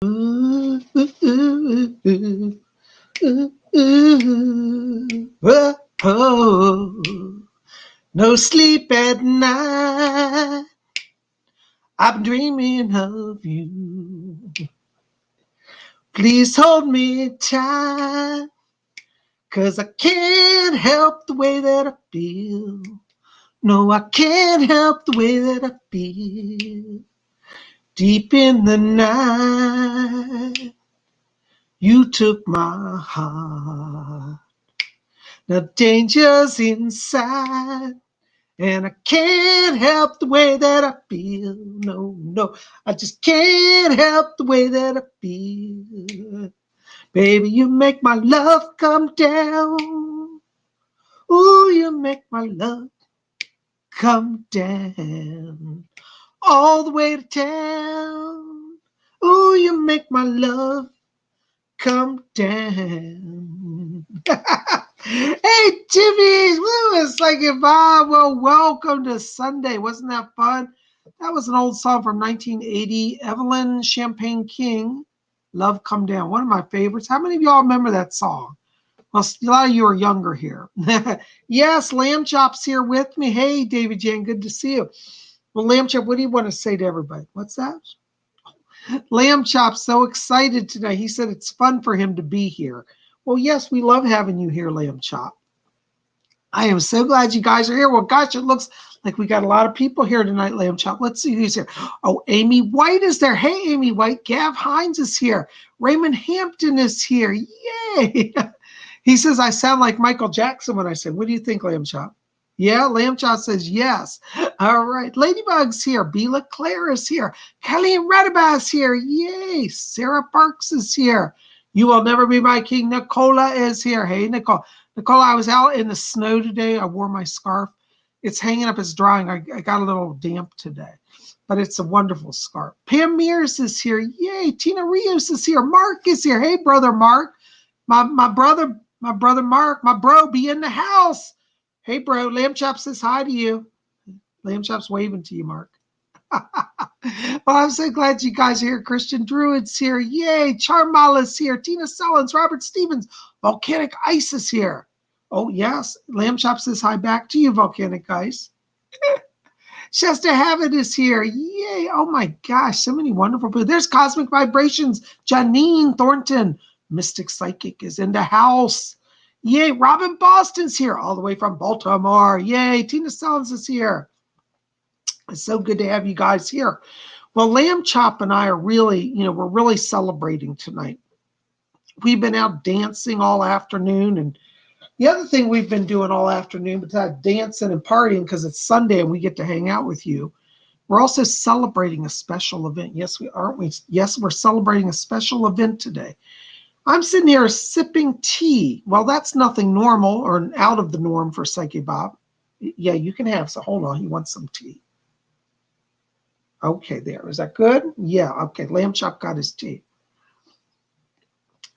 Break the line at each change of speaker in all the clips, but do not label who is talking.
Ooh, ooh, ooh, ooh, ooh, ooh, oh, oh. No sleep at night. I'm dreaming of you. Please hold me tight, 'cause I can't help the way that I feel. No, I can't help the way that I feel. Deep in the night, you took my heart. Now danger's inside, and I can't help the way that I feel. No, no, I just can't help the way that I feel. Baby, you make my love come down. Ooh, you make my love come down. All the way to town. Ooh, you make my love come down. Hey, Jimmy, Lewis, like if well, welcome to Sunday. Wasn't that fun? That was an old song from 1980. Evelyn Champagne King, Love Come Down. One of my favorites. How many of y'all remember that song? Well, a lot of you are younger here. Yes, Lamb Chop's here with me. Hey, David Jan, good to see you. Well, Lamb Chop, what do you want to say to everybody? What's that? Lamb Chop's so excited today. He said it's fun for him to be here. Well, yes, we love having you here, Lamb Chop. I am so glad you guys are here. Well, gosh, it looks like we got a lot of people here tonight, Lamb Chop. Let's see who's here. Oh, Amy White is there. Hey, Amy White. Gav Hines is here. Raymond Hampton is here. Yay. He says, I sound like Michael Jackson when I sing. What do you think, Lamb Chop? Yeah, Lamb Chop says yes. All right. Ladybug's here. Bela Claire is here. Kelly and Radabas here. Yay. Sarah Parks is here. You will never be my king. Nicola is here. Hey, Nicole. Nicole, I was out in the snow today. I wore my scarf. It's hanging up. It's drying. I got a little damp today, but it's a wonderful scarf. Pam Mears is here. Yay. Tina Rios is here. Mark is here. Hey, brother Mark. My brother Mark, my bro, be in the house. Hey, bro. Lamb Chop says hi to you. Lamb Chop's waving to you, Mark. Well, I'm so glad you guys are here. Christian Druid's here. Yay. Charmala's here. Tina Sellens, Robert Stevens. Volcanic Ice is here. Oh, yes. Lamb Chop says hi back to you, Volcanic Ice. Shasta Habit is here. Yay. Oh, my gosh. So many wonderful people. There's Cosmic Vibrations. Janine Thornton. Mystic Psychic is in the house. Yay. Robin Boston's here all the way from Baltimore. Yay. Tina Sellens is here. It's so good to have you guys here. Well, Lamb Chop and I are really, we're really celebrating tonight. We've been out dancing all afternoon. And the other thing we've been doing all afternoon, besides dancing and partying, because it's Sunday and we get to hang out with you, we're also celebrating a special event. Yes, aren't we? Yes, we're celebrating a special event today. I'm sitting here sipping tea. Well, that's nothing normal or out of the norm for Psychic Bob. Yeah, you can have some. Hold on, he wants some tea. Okay, there. Is that good? Yeah, okay. Lamb Chop got his tea.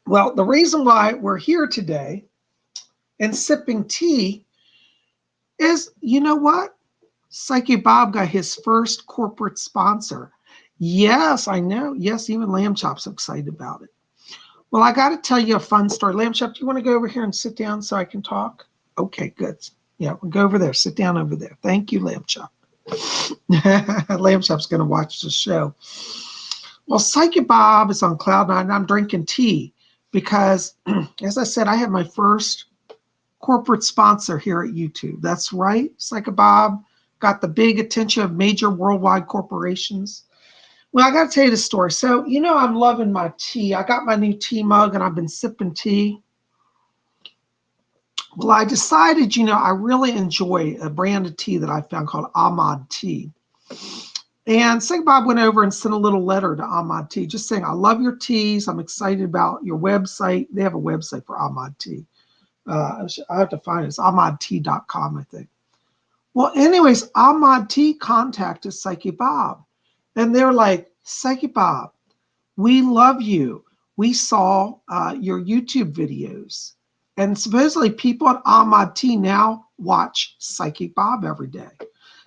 Well, the reason why we're here today and sipping tea is, you know what? Psychic Bob got his first corporate sponsor. Yes, I know. Yes, even Lamb Chop's excited about it. Well, I got to tell you a fun story. Lamb Chop, do you want to go over here and sit down so I can talk? Okay, good. Yeah, we'll go over there. Sit down over there. Thank you, Lamb Chop. Lamb Chop's going to watch the show. Well, Psychic Bob is on cloud nine, and I'm drinking tea because, as I said, I have my first corporate sponsor here at YouTube. That's right. Psychic Bob got the big attention of major worldwide corporations. Well, I got to tell you the story. So, I'm loving my tea. I got my new tea mug, and I've been sipping tea. Well, I decided, I really enjoy a brand of tea that I found called Ahmad Tea. And Psychic Bob went over and sent a little letter to Ahmad Tea, just saying, I love your teas. I'm excited about your website. They have a website for Ahmad Tea. I have to find it. It's ahmadtea.com, I think. Well, anyways, Ahmad Tea contacted Psychic Bob. And they're like, Psychic Bob, we love you. We saw your YouTube videos. And supposedly people at Ahmad Tea now watch Psychic Bob every day.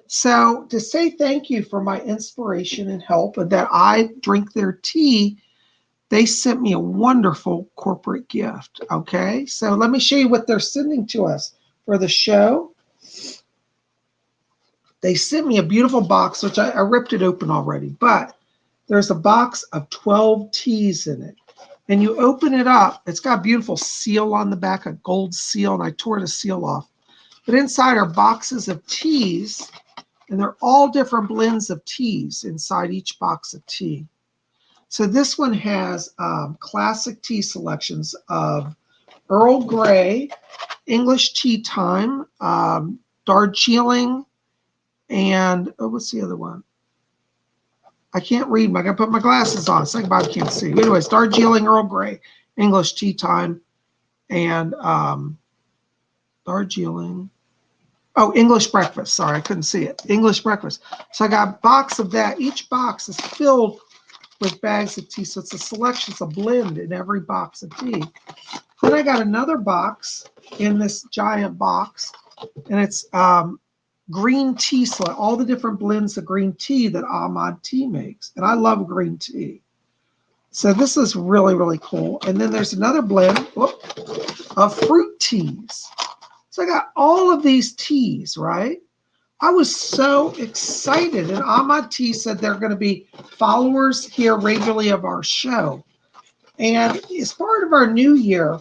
So to say thank you for my inspiration and help and that I drink their tea, they sent me a wonderful corporate gift. Okay, so let me show you what they're sending to us for the show. They sent me a beautiful box, which I ripped it open already, but there's a box of 12 teas in it. And you open it up, it's got a beautiful seal on the back, a gold seal, and I tore the seal off. But inside are boxes of teas, and they're all different blends of teas inside each box of tea. So this one has classic tea selections of Earl Grey, English tea time, Darjeeling, and what's the other one? I can't read. I got to put my glasses on. PsychicBob can't see. Anyways, Darjeeling, Earl Grey, English tea time, and Darjeeling. Oh, English breakfast. Sorry, I couldn't see it. English breakfast. So I got a box of that. Each box is filled with bags of tea. So it's a selection, it's a blend in every box of tea. Then I got another box in this giant box, and it's green tea, so all the different blends of green tea that Ahmad Tea makes. And I love green tea. So this is really, really cool. And then there's another blend of fruit teas. So I got all of these teas, right? I was so excited. And Ahmad Tea said they're going to be followers here regularly of our show. And as part of our new year,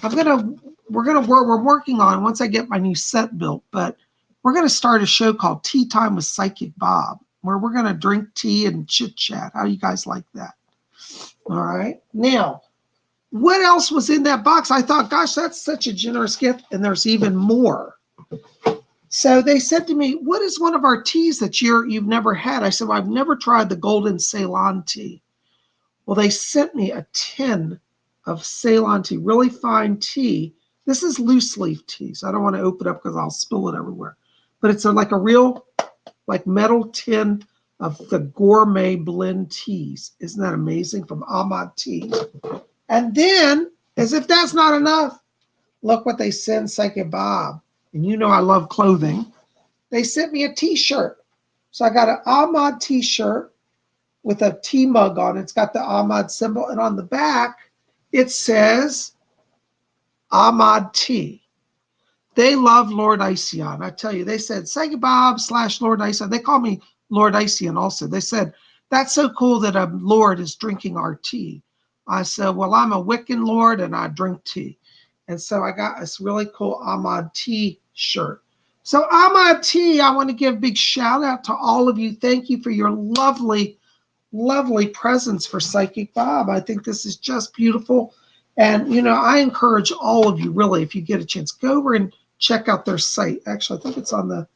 we're working on, once I get my new set built, but we're going to start a show called Tea Time with Psychic Bob, where we're going to drink tea and chit chat. How do you guys like that? All right. Now, what else was in that box? I thought, gosh, that's such a generous gift, and there's even more. So they said to me, what is one of our teas that you've never had? I said, well, I've never tried the Golden Ceylon tea. Well, they sent me a tin of Ceylon tea, really fine tea. This is loose leaf tea, so I don't want to open it up because I'll spill it everywhere. But it's like a real metal tin of the gourmet blend teas. Isn't that amazing? From Ahmad Tea. And then, as if that's not enough, look what they send Psychic Bob. And you know I love clothing. They sent me a t-shirt. So I got an Ahmad t-shirt with a tea mug on it. It's got the Ahmad symbol. And on the back, it says Ahmad Tea. They love Lord Iceon. I tell you, they said, PsychicBob / Lord Iceon. They call me Lord Iceon also. They said, that's so cool that a Lord is drinking our tea. I said, well, I'm a Wiccan Lord and I drink tea. And so I got this really cool Ahmad Tea shirt. So Ahmad Tea, I want to give a big shout out to all of you. Thank you for your lovely, lovely presents for Psychic Bob. I think this is just beautiful. And, you know, I encourage all of you, really, if you get a chance, go over and check out their site. Actually, I think it's on the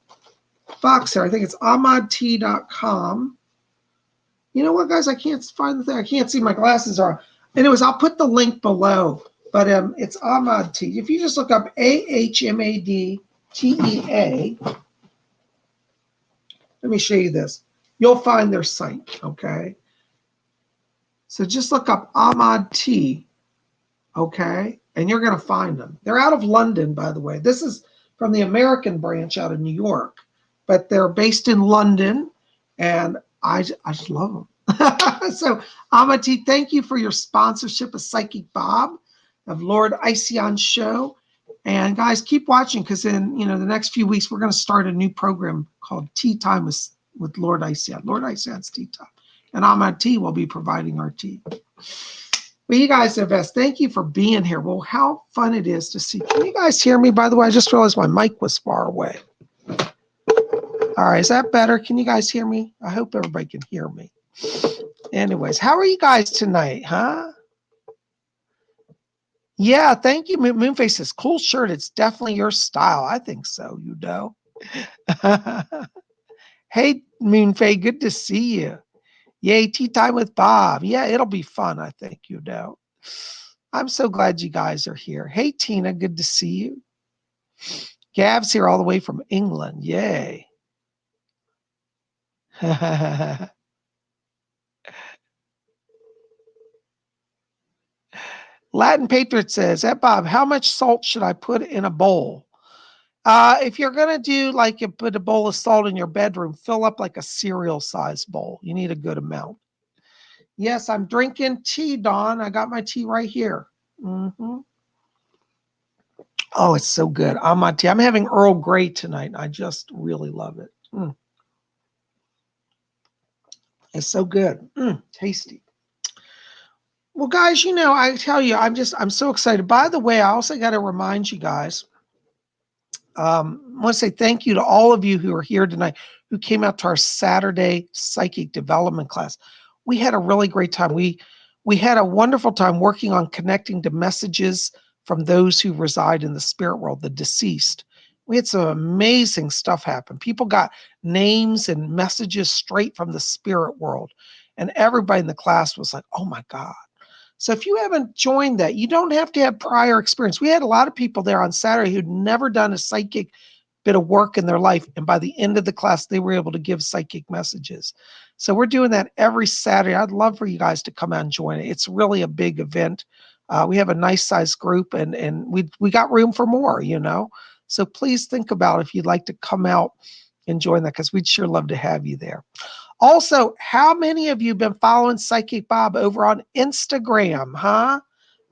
box here. I think it's ahmadtea.com. You know what, guys? I can't find the thing. I can't see. My glasses are on. Anyways, I'll put the link below. But it's Ahmad Tea. If you just look up AHMADTEA, let me show you this. You'll find their site, okay? So just look up Ahmad Tea, okay? And you're going to find them. They're out of London, by the way. This is from the American branch out of New York. But they're based in London, and I just love them. So, Ahmad Tea, thank you for your sponsorship of Psychic Bob, of Lord Iceon Show. And guys, keep watching, because in the next few weeks, we're going to start a new program called Tea Time with Lord Iceon. Lord Iceon's Tea Time. And Ahmad Tea will be providing our tea. Well, you guys are the best. Thank you for being here. Well, how fun it is to see. Can you guys hear me, by the way? I just realized my mic was far away. All right, is that better? Can you guys hear me? I hope everybody can hear me. Anyways, how are you guys tonight, huh? Yeah, thank you. Moonface says, cool shirt. It's definitely your style. I think so, you know. Hey, Moonface, good to see you. Yay, Tea Time with Bob. Yeah, it'll be fun, I think, you know. I'm so glad you guys are here. Hey, Tina, good to see you. Gav's here all the way from England. Yay. Latin Patriot says, hey, Bob, how much salt should I put in a bowl? If you're going to do like you put a bowl of salt in your bedroom, fill up like a cereal size bowl. You need a good amount. Yes, I'm drinking tea, Dawn. I got my tea right here. Mm-hmm. Oh, it's so good. On my tea. I'm having Earl Grey tonight. I just really love it. It's so good. Tasty. Well, guys, I tell you, I'm so excited. By the way, I also got to remind you guys, I want to say thank you to all of you who are here tonight, who came out to our Saturday psychic development class. We had a really great time. We had a wonderful time working on connecting to messages from those who reside in the spirit world, the deceased. We had some amazing stuff happen. People got names and messages straight from the spirit world. And everybody in the class was like, oh my God. So if you haven't joined that, you don't have to have prior experience. We had a lot of people there on Saturday who'd never done a psychic bit of work in their life. And by the end of the class, they were able to give psychic messages. So we're doing that every Saturday. I'd love for you guys to come out and join it. It's really a big event. We have a nice sized group and we got room for more, So please think about if you'd like to come out and join that, because we'd sure love to have you there. Also, how many of you have been following Psychic Bob over on Instagram, huh?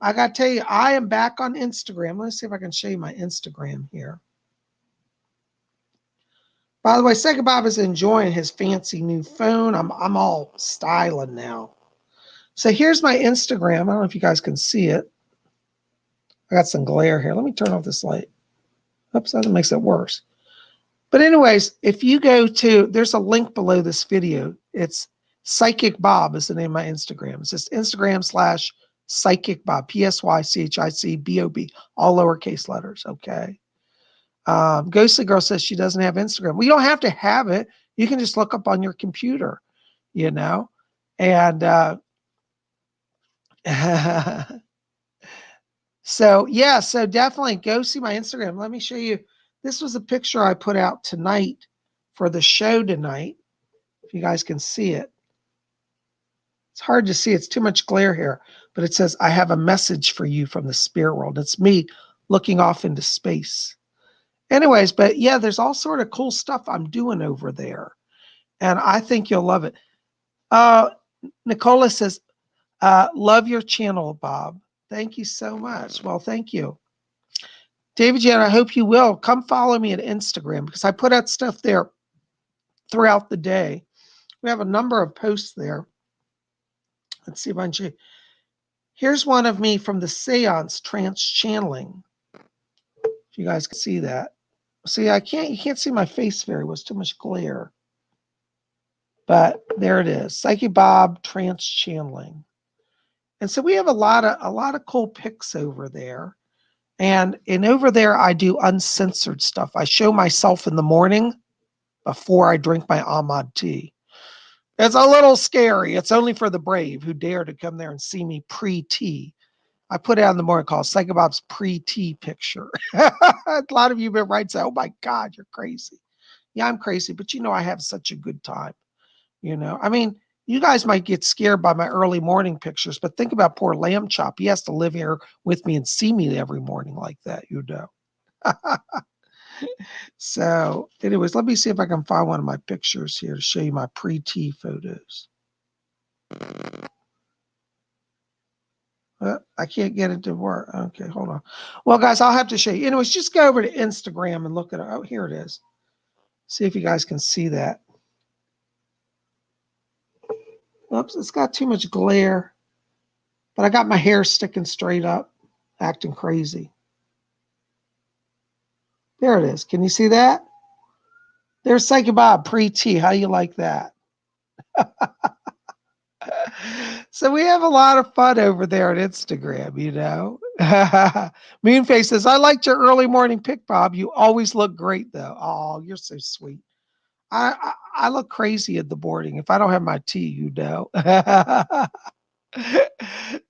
I got to tell you, I am back on Instagram. Let's see if I can show you my Instagram here. By the way, Psychic Bob is enjoying his fancy new phone. I'm all styling now. So here's my Instagram. I don't know if you guys can see it. I got some glare here. Let me turn off this light. Oops, that makes it worse. But anyways, if you go to, there's a link below this video. It's Psychic Bob is the name of my Instagram. It's just Instagram/Psychic Bob, PsychicBob, all lowercase letters, okay? Ghostly Girl says she doesn't have Instagram. We don't have to have it. You can just look up on your computer, And so definitely go see my Instagram. Let me show you. This was a picture I put out tonight for the show tonight. If you guys can see it. It's hard to see. It's too much glare here. But it says, I have a message for you from the spirit world. It's me looking off into space. Anyways, but yeah, there's all sort of cool stuff I'm doing over there. And I think you'll love it. Nicola says, love your channel, Bob. Thank you so much. Well, thank you. David Jan, I hope you will. Come follow me at Instagram, because I put out stuff there throughout the day. We have a number of posts there. Let's see if I can show you. Here's one of me from the seance trance channeling. If you guys can see that. See, you can't see my face very well. It's too much glare. But there it is. Psychic Bob trance channeling. And so we have a lot of cool pics over there. And over there I do uncensored stuff. I show myself in the morning before I drink my Ahmad tea. It's a little scary. It's only for the brave who dare to come there and see me pre-tea. I put out in the morning called Psychic Bob's pre-tea picture. A lot of you have been right, say, oh my God, you're crazy. Yeah, I'm crazy, but I have such a good time. I mean, you guys might get scared by my early morning pictures, but think about poor Lamb Chop. He has to live here with me and see me every morning like that, So anyways, let me see if I can find one of my pictures here to show you my pre-tea photos. I can't get it to work. Okay, hold on. Well, guys, I'll have to show you. Anyways, just go over to Instagram and look at it. Oh, here it is. See if you guys can see that. Oops, it's got too much glare. But I got my hair sticking straight up, acting crazy. There it is. Can you see that? There's Psychic Bob pre-tea. How do you like that? So we have a lot of fun over there on Instagram, Moonface says, I liked your early morning pic, Bob. You always look great, though. Oh, you're so sweet. I look crazy at the boarding. If I don't have my tea,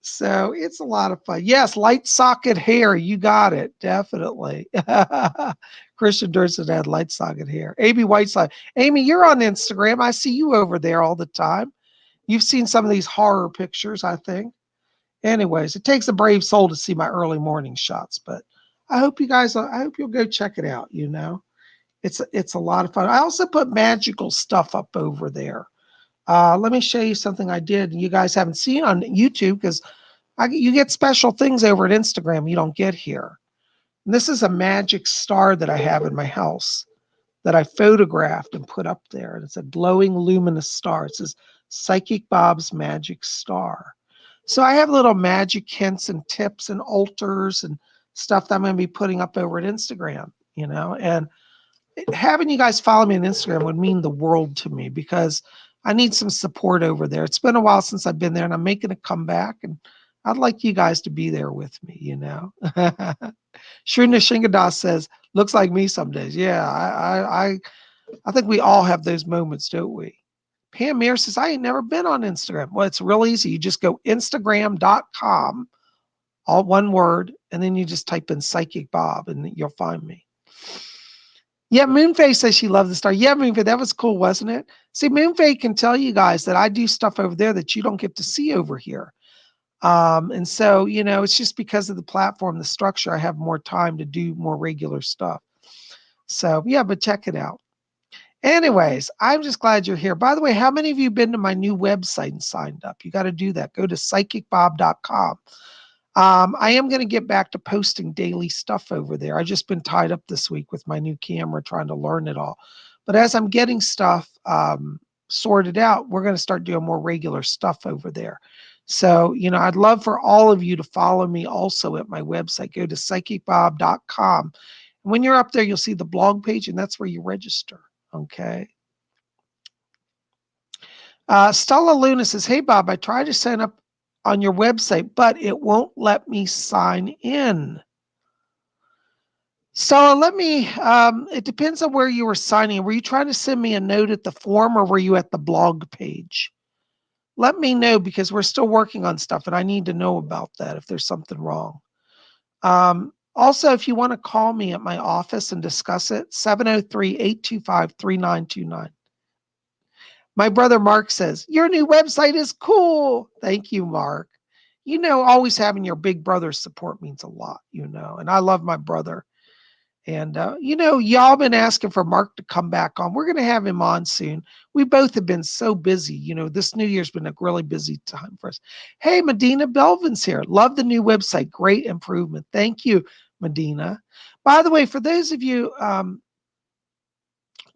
So it's a lot of fun. Yes, light socket hair. You got it. Definitely. Christian Durson had light socket hair. Amy Whiteside. Amy, you're on Instagram. I see you over there all the time. You've seen some of these horror pictures, I think. Anyways, it takes a brave soul to see my early morning shots, but I hope you'll go check it out. It's a lot of fun. I also put magical stuff up over there. Let me show you something I did you guys haven't seen on YouTube, because you get special things over at Instagram you don't get here. And this is a magic star that I have in my house that I photographed and put up there. And it's a glowing luminous star. It says Psychic Bob's Magic Star. So I have little magic hints and tips and altars and stuff that I'm going to be putting up over at Instagram, and having you guys follow me on Instagram would mean the world to me, because I need some support over there. It's been a while since I've been there, and I'm making a comeback, and I'd like you guys to be there with me, Shrina Shingadas says, looks like me some days. Yeah, I think we all have those moments, don't we? Pam Mears says, I ain't never been on Instagram. Well, it's real easy. You just go Instagram.com, all one word, and then you just type in Psychic Bob and you'll find me. Yeah, Moonface says she loved the star. Yeah, Moonface, that was cool, wasn't it? See, Moonface can tell you guys that I do stuff over there that you don't get to see over here. And so, it's just because of the platform, the structure, I have more time to do more regular stuff. So, yeah, but check it out. Anyways, I'm just glad you're here. By the way, how many of you been to my new website and signed up? You got to do that. Go to PsychicBob.com. I am going to get back to posting daily stuff over there. I've just been tied up this week with my new camera trying to learn it all. But as I'm getting stuff sorted out, we're going to start doing more regular stuff over there. So, I'd love for all of you to follow me also at my website. Go to PsychicBob.com. And when you're up there, you'll see the blog page, and that's where you register. Okay. Stella Luna says, hey, Bob, I tried to sign up on your website, but it won't let me sign in. Stella, it depends on where you were signing. Were you trying to send me a note at the forum, or were you at the blog page? Let me know, because we're still working on stuff and I need to know about that if there's something wrong. Also, if you want to call me at my office and discuss it, 703-825-3929. My brother Mark says, your new website is cool. Thank you, Mark. Always having your big brother's support means a lot, and I love my brother. And, y'all been asking for Mark to come back on. We're going to have him on soon. We both have been so busy. This New Year's been a really busy time for us. Hey, Medina Belvin's here. Love the new website. Great improvement. Thank you, Medina. By the way, for those of you,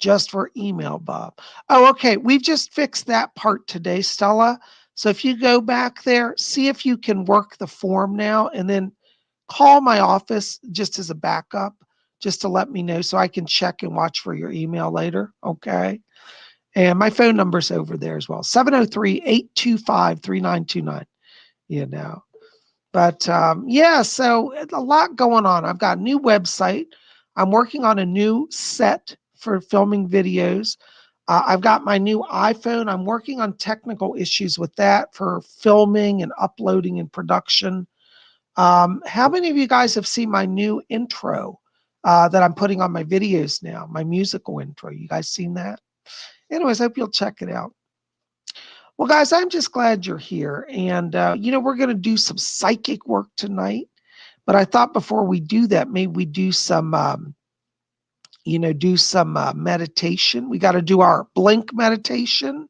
just for email, Bob. Oh, okay. We've just fixed that part today, Stella. So if you go back there, see if you can work the form now, and then call my office just as a backup, just to let me know so I can check and watch for your email later. Okay. And my phone number's over there as well. 703-825-3929. But yeah, so a lot going on. I've got a new website. I'm working on a new set for filming videos. I've got my new iPhone. I'm working on technical issues with that for filming and uploading and production. How many of you guys have seen my new intro that I'm putting on my videos now, my musical intro? You guys seen that? Anyways, I hope you'll check it out. Well, guys, I'm just glad you're here. And, we're going to do some psychic work tonight. But I thought before we do that, maybe we do some, meditation. We got to do our blink meditation,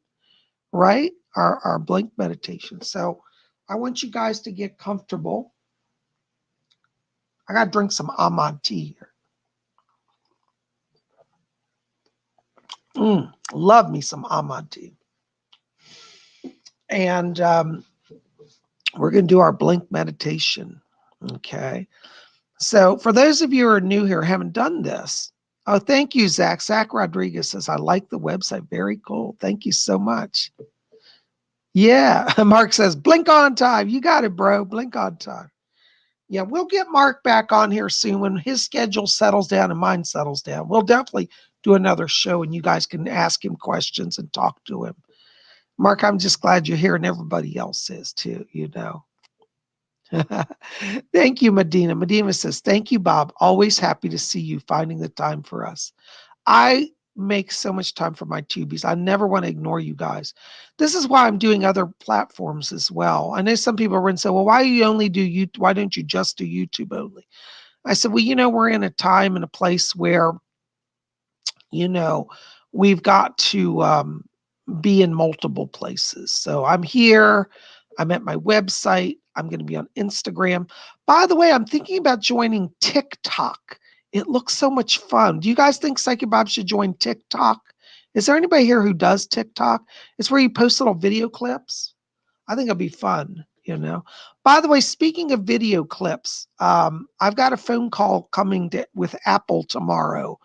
right? Our blink meditation. So I want you guys to get comfortable. I got to drink some almond tea here. Love me some almond tea. And we're going to do our blink meditation. Okay. So for those of you who are new here, haven't done this. Oh, thank you, Zach. Zach Rodriguez says, I like the website. Very cool. Thank you so much. Yeah. Mark says, blink on time. You got it, bro. Blink on time. Yeah, we'll get Mark back on here soon when his schedule settles down and mine settles down. We'll definitely do another show and you guys can ask him questions and talk to him. Mark, I'm just glad you're here, and everybody else is too, Thank you, Medina. Medina says, thank you, Bob. Always happy to see you finding the time for us. I make so much time for my tubies. I never want to ignore you guys. This is why I'm doing other platforms as well. I know some people are going to say, well, why do you only do YouTube? Why don't you just do YouTube only? I said, well, we're in a time and a place where, we've got to be in multiple places. So I'm here. I'm at my website. I'm going to be on Instagram. By the way, I'm thinking about joining TikTok. It looks so much fun. Do you guys think Psychic Bob should join TikTok? Is there anybody here who does TikTok? It's where you post little video clips. I think it'll be fun, you know. By the way, speaking of video clips, I've got a phone call coming with Apple tomorrow.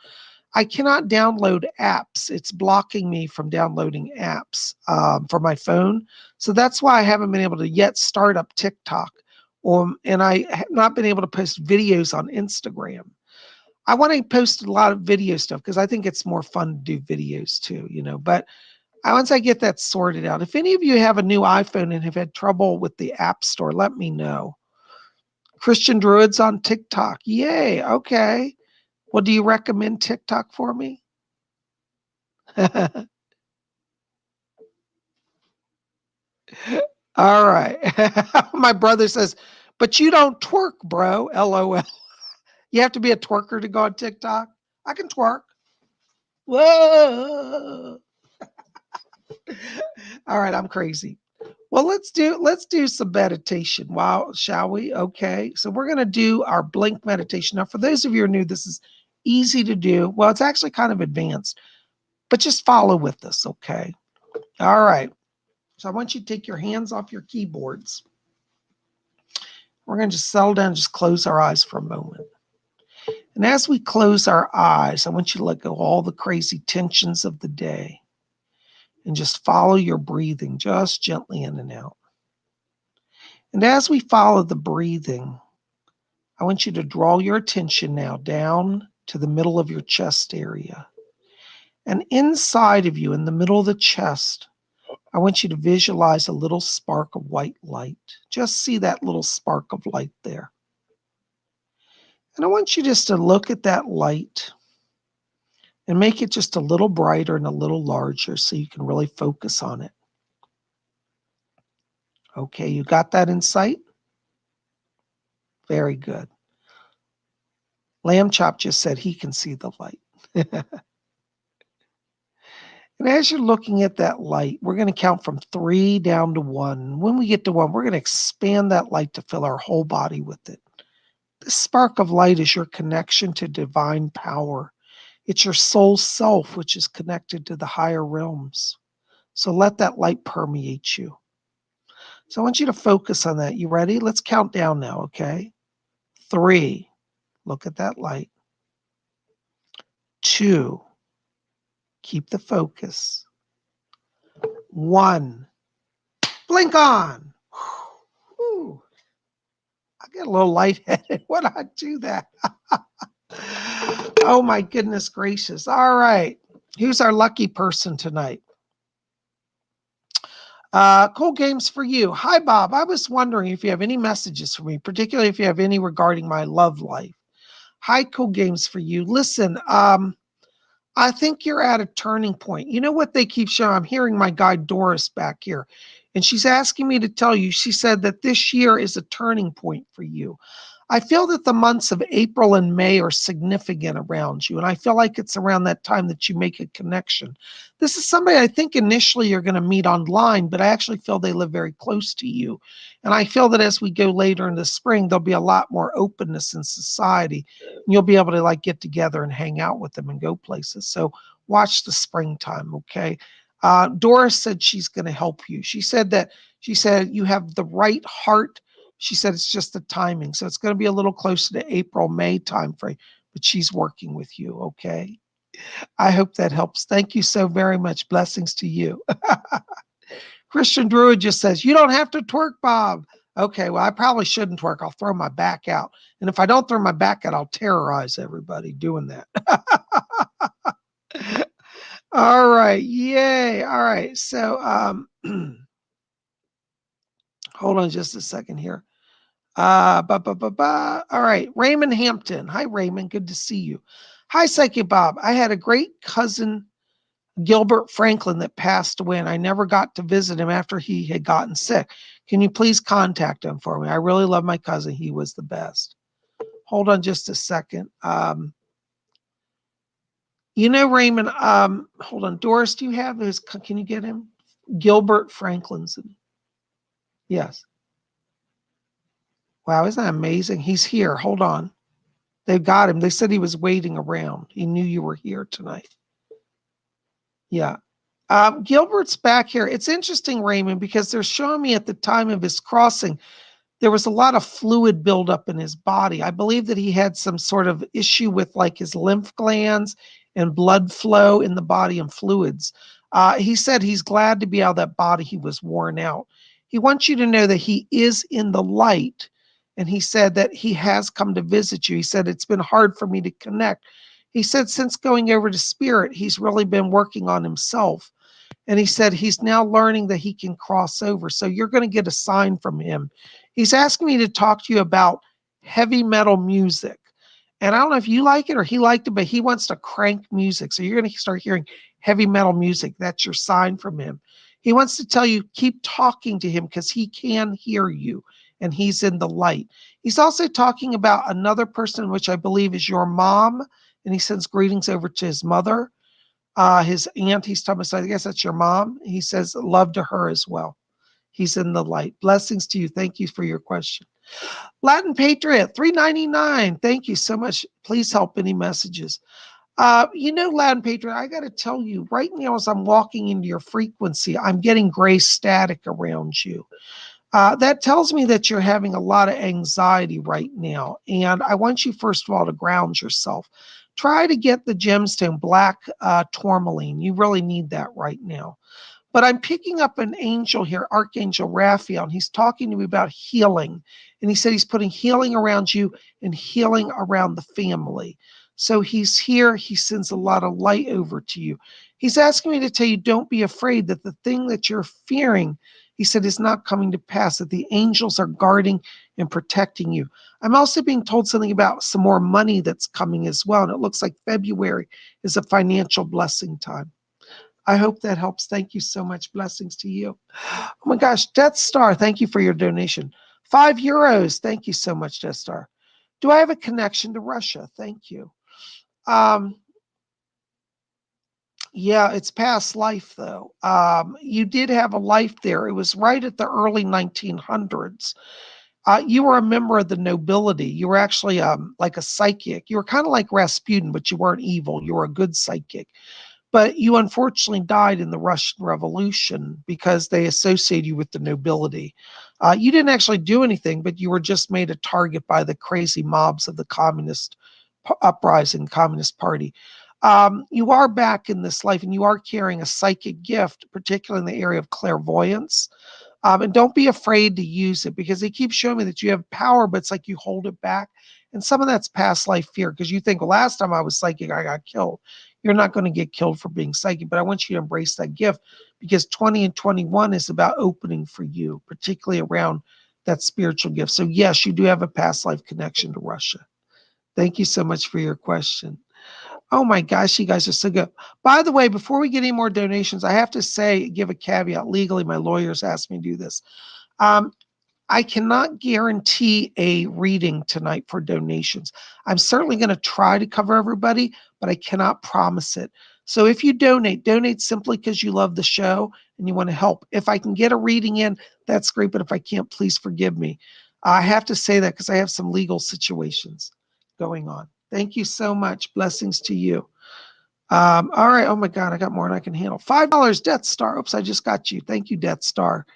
I cannot download apps. It's blocking me from downloading apps for my phone. So that's why I haven't been able to yet start up TikTok. And I have not been able to post videos on Instagram. I want to post a lot of video stuff because I think it's more fun to do videos too, you know. But once I get that sorted out, if any of you have a new iPhone and have had trouble with the App Store, let me know. Christian Druids on TikTok. Yay. Okay. Well, do you recommend TikTok for me? All right. My brother says, but you don't twerk, bro. LOL. You have to be a twerker to go on TikTok. I can twerk. Whoa. All right, I'm crazy. Well, let's do some meditation. Wow, shall we? Okay. So we're gonna do our blink meditation. Now, for those of you who are new, this is easy to do. Well, it's actually kind of advanced, but just follow with us, okay? All right. So I want you to take your hands off your keyboards. We're going to just settle down, just close our eyes for a moment. And as we close our eyes, I want you to let go of all the crazy tensions of the day and just follow your breathing, just gently in and out. And as we follow the breathing, I want you to draw your attention now down to the middle of your chest area. And inside of you, in the middle of the chest, I want you to visualize a little spark of white light. Just see that little spark of light there. And I want you just to look at that light and make it just a little brighter and a little larger so you can really focus on it. Okay, you got that in sight? Very good. Lamb Chop just said he can see the light. And as you're looking at that light, we're going to count from 3 down to 1. When we get to 1, we're going to expand that light to fill our whole body with it. This spark of light is your connection to divine power. It's your soul self, which is connected to the higher realms. So let that light permeate you. So I want you to focus on that. You ready? Let's count down now, okay? 3, look at that light. 2, keep the focus. 1, blink on. Whew. I get a little lightheaded when I do that. Oh my goodness gracious. All right. Who's our lucky person tonight? Cool games for you. Hi, Bob. I was wondering if you have any messages for me, particularly if you have any regarding my love life. Hi, cool games for you. Listen, I think you're at a turning point. You know what they keep showing? I'm hearing my guide Doris back here, and she's asking me to tell you, she said that this year is a turning point for you. I feel that the months of April and May are significant around you, and I feel like it's around that time that you make a connection. This is somebody I think initially you're going to meet online, but I actually feel they live very close to you. And I feel that as we go later in the spring, there'll be a lot more openness in society. And you'll be able to like get together and hang out with them and go places. So watch the springtime, okay? Doris said she's going to help you. She said you have the right heart. She said it's just the timing. So it's going to be a little closer to April, May timeframe, but she's working with you, okay? I hope that helps. Thank you so very much. Blessings to you. Christian Druid just says, you don't have to twerk, Bob. Okay, well, I probably shouldn't twerk. I'll throw my back out. And if I don't throw my back out, I'll terrorize everybody doing that. All right. Yay. All right. So hold on just a second here. All right. Raymond Hampton. Hi, Raymond. Good to see you. Hi, Psychic Bob. I had a great cousin, Gilbert Franklin, that passed away, and I never got to visit him after he had gotten sick. Can you please contact him for me? I really love my cousin. He was the best. Hold on just a second. You know, Raymond, hold on. Doris, do you have his, can you get him? Gilbert Franklinson. Yes. Wow, isn't that amazing? He's here. Hold on. They've got him. They said he was waiting around. He knew you were here tonight. Yeah. Gilbert's back here. It's interesting, Raymond, because they're showing me at the time of his crossing, there was a lot of fluid buildup in his body. I believe that he had some sort of issue with like his lymph glands and blood flow in the body and fluids. He said he's glad to be out of that body. He was worn out. He wants you to know that he is in the light. And he said that he has come to visit you. He said, it's been hard for me to connect. He said, since going over to spirit, he's really been working on himself. And he said he's now learning that he can cross over. So you're going to get a sign from him. He's asking me to talk to you about heavy metal music. And I don't know if you like it or he liked it, but he wants to crank music. So you're going to start hearing heavy metal music. That's your sign from him. He wants to tell you, keep talking to him because he can hear you and he's in the light. He's also talking about another person, which I believe is your mom. And he sends greetings over to his mother. His aunt, he's talking about, so I guess that's your mom. He says love to her as well. He's in the light. Blessings to you. Thank you for your question. Latin Patriot, $3.99. Thank you so much. Please help any messages. You know, Latin Patriot, I got to tell you, right now as I'm walking into your frequency, I'm getting gray static around you. That tells me that you're having a lot of anxiety right now. And I want you, first of all, to ground yourself. Try to get the gemstone black tourmaline. You really need that right now. But I'm picking up an angel here, Archangel Raphael, and he's talking to me about healing. And he said he's putting healing around you and healing around the family. So he's here. He sends a lot of light over to you. He's asking me to tell you, don't be afraid that the thing that you're fearing, he said, is not coming to pass, that the angels are guarding and protecting you. I'm also being told something about some more money that's coming as well. And it looks like February is a financial blessing time. I hope that helps. Thank you so much. Blessings to you. Oh my gosh, Death Star, thank you for your donation. €5. Thank you so much, Death Star. Do I have a connection to Russia? Thank you. Yeah, it's past life though. You did have a life there. It was right at the early 1900s. You were a member of the nobility. You were actually like a psychic. You were kind of like Rasputin, but you weren't evil. You were a good psychic. But you unfortunately died in the Russian Revolution because they associated you with the nobility. You didn't actually do anything, but you were just made a target by the crazy mobs of the communist uprising, Communist Party. You are back in this life and you are carrying a psychic gift, particularly in the area of clairvoyance. And don't be afraid to use it because they keep showing me that you have power, but it's like you hold it back. And some of that's past life fear because you think, well, last time I was psychic, I got killed. You're not going to get killed for being psychic, but I want you to embrace that gift because 20 and 21 is about opening for you, particularly around that spiritual gift. So yes, you do have a past life connection to Russia. Thank you so much for your question. Oh my gosh, you guys are so good. By the way, before we get any more donations, I have to say, give a caveat. Legally, my lawyers asked me to do this. I cannot guarantee a reading tonight for donations. I'm certainly going to try to cover everybody, but I cannot promise it. So if you donate simply because you love the show and you want to help. If I can get a reading in, that's great. But if I can't, please forgive me. I have to say that because I have some legal situations going on. Thank you so much. Blessings to you. All right. Oh my God, I got more than I can handle. $5, Death Star. Oops, I just got you. Thank you, Death Star.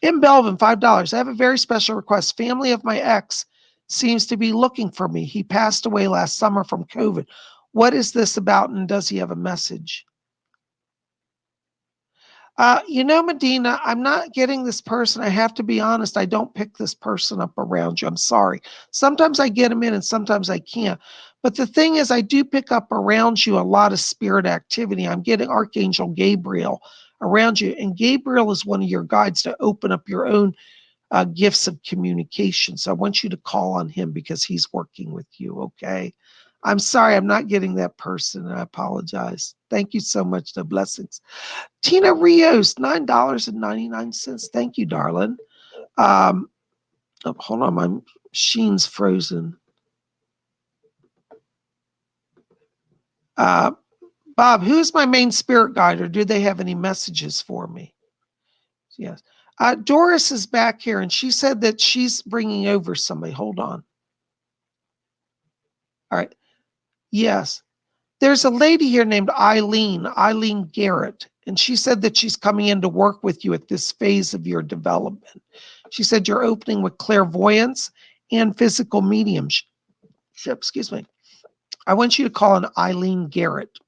In Belvin, $5. I have a very special request. Family of my ex seems to be looking for me. He passed away last summer from COVID. What is this about, and does he have a message? You know, Medina, I'm not getting this person. I have to be honest. I don't pick this person up around you. I'm sorry. Sometimes I get them in and sometimes I can't. But the thing is, I do pick up around you a lot of spirit activity. I'm getting Archangel Gabriel around you. And Gabriel is one of your guides to open up your own gifts of communication. So I want you to call on him because he's working with you, okay? I'm sorry, I'm not getting that person. I apologize. Thank you so much. The blessings. Tina Rios, $9.99. Thank you, darling. Oh, hold on, my machine's frozen. Bob, who's my main spirit guide, or do they have any messages for me? Yes. Doris is back here, and she said that she's bringing over somebody. Hold on. All right. Yes. There's a lady here named Eileen Garrett, and she said that she's coming in to work with you at this phase of your development. She said you're opening with clairvoyance and physical mediumship. Excuse me. I want you to call on Eileen Garrett.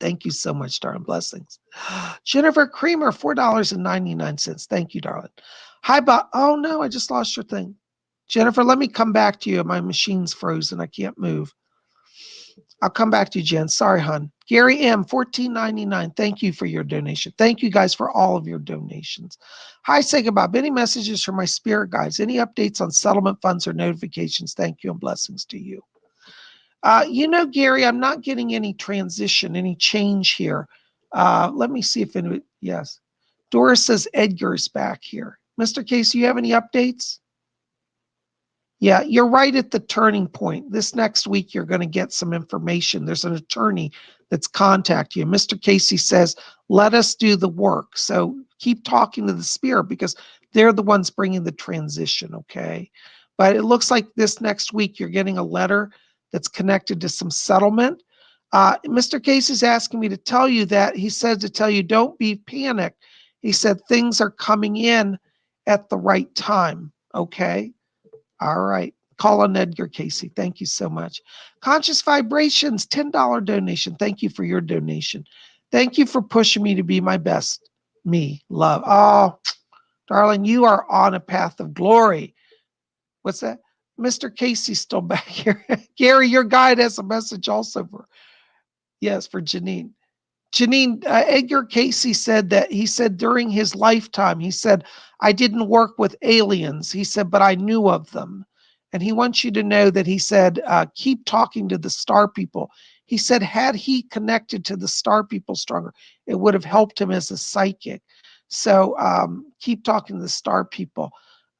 Thank you so much, darling. Blessings. Jennifer Creamer, $4.99. Thank you, darling. Hi, Bob. Oh, no, I just lost your thing. Jennifer, let me come back to you. My machine's frozen. I can't move. I'll come back to you, Jen. Sorry, hon. Gary M, $14.99. Thank you for your donation. Thank you guys for all of your donations. Hi, Psychic Bob. Any messages from my spirit guides? Any updates on settlement funds or notifications? Thank you and blessings to you. Gary, I'm not getting any transition, any change here. Let me see if it, yes. Doris says Edgar's back here. Mr. Casey, you have any updates? Yeah, you're right at the turning point. This next week, you're going to get some information. There's an attorney that's contacting you. Mr. Casey says, let us do the work. So keep talking to the spirit because they're the ones bringing the transition, okay? But it looks like this next week, you're getting a letter that's connected to some settlement. Mr. Casey's asking me to tell you that. He said to tell you, don't be panicked. He said things are coming in at the right time, okay? All right. Call on Edgar Casey. Thank you so much. Conscious Vibrations, $10 donation. Thank you for your donation. Thank you for pushing me to be my best. Me, love. Oh, darling, you are on a path of glory. What's that? Mr. Casey's still back here. Gary, your guide has a message also for, yes, for Janine. Janine, Edgar Casey said that he said during his lifetime, he said, I didn't work with aliens. He said, but I knew of them. And he wants you to know that he said, keep talking to the star people. He said, had he connected to the star people stronger, it would have helped him as a psychic. So keep talking to the star people.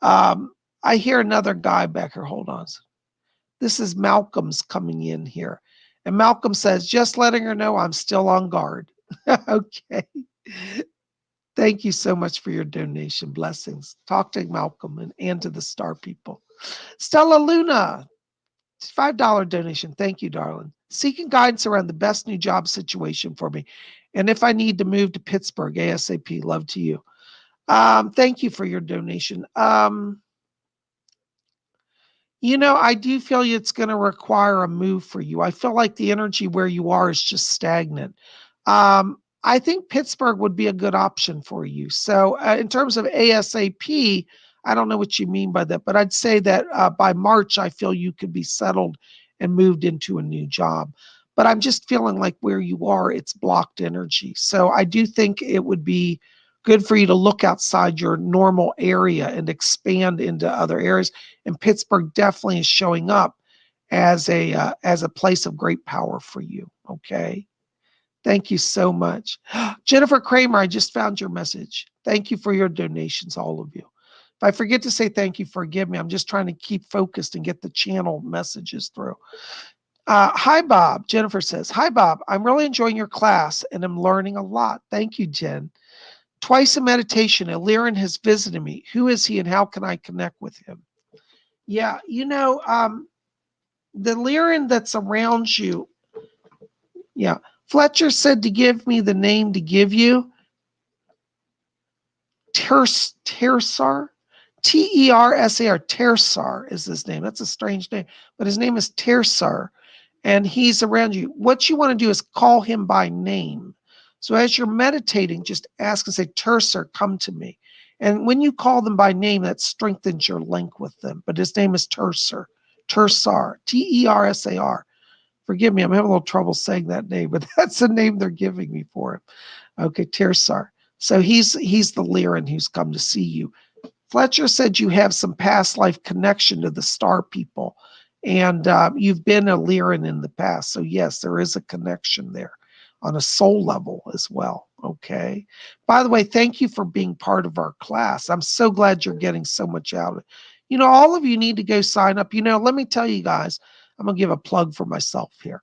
I hear another guy back here. Hold on. This is Malcolm's coming in here. And Malcolm says, just letting her know I'm still on guard. Okay. Thank you so much for your donation. Blessings. Talk to Malcolm and to the star people. Stella Luna, $5 donation. Thank you, darling. Seeking guidance around the best new job situation for me. And if I need to move to Pittsburgh, ASAP, love to you. Thank you for your donation. I do feel it's going to require a move for you. I feel like the energy where you are is just stagnant. I think Pittsburgh would be a good option for you. So in terms of ASAP, I don't know what you mean by that, but I'd say that by March, I feel you could be settled and moved into a new job. But I'm just feeling like where you are, it's blocked energy. So I do think it would be good for you to look outside your normal area and expand into other areas. And Pittsburgh definitely is showing up as a place of great power for you. Okay. Thank you so much. Jennifer Kramer, I just found your message. Thank you for your donations, all of you. If I forget to say thank you, forgive me. I'm just trying to keep focused and get the channel messages through. Hi, Bob. Jennifer says, hi, Bob. I'm really enjoying your class and I'm learning a lot. Thank you, Jen. Twice in meditation, a Lyran has visited me. Who is he and how can I connect with him? Yeah, the Lyran that's around you. Yeah. Fletcher said to give me the name to give you. Tersar. Tersar. Tersar is his name. That's a strange name. But his name is Tersar. And he's around you. What you want to do is call him by name. So as you're meditating, just ask and say, Tersar, come to me. And when you call them by name, that strengthens your link with them. But his name is Tersar. Tersar. Tersar. Forgive me, I'm having a little trouble saying that name, but that's the name they're giving me for him. Okay, Tersar. So he's the Lyran who's come to see you. Fletcher said you have some past life connection to the star people, and you've been a Lyran in the past. So yes, there is a connection there on a soul level as well. Okay. By the way, thank you for being part of our class. I'm so glad you're getting so much out of it. All of you need to go sign up. Let me tell you guys, I'm going to give a plug for myself here.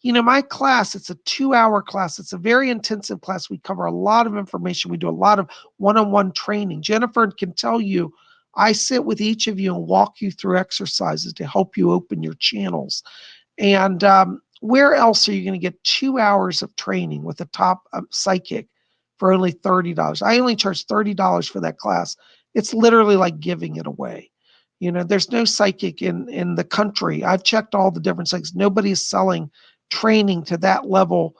my class, it's a 2-hour class. It's a very intensive class. We cover a lot of information. We do a lot of one-on-one training. Jennifer can tell you, I sit with each of you and walk you through exercises to help you open your channels. And where else are you going to get 2 hours of training with a top psychic for only $30? I only charge $30 for that class. It's literally like giving it away. There's no psychic in the country. I've checked all the different psychics. Nobody is selling training to that level